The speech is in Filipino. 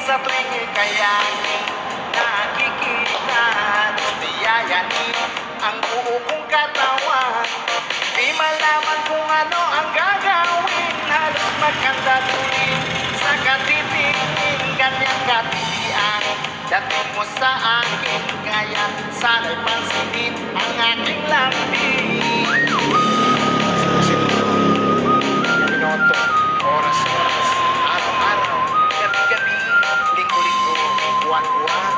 sa tuwing ikayanin, nakikita niyayanin ang buo kong katawan. Di malaman kung ano ang gagawin, halos magkandatuin sa katitingin, kanyang katiyan. Dating mo sa akin, kaya sana'y pansinin ang aking lambing. Minuto, oras-oras, araw-araw, gabi-gabi, linggo-linggo, buwan-buwan,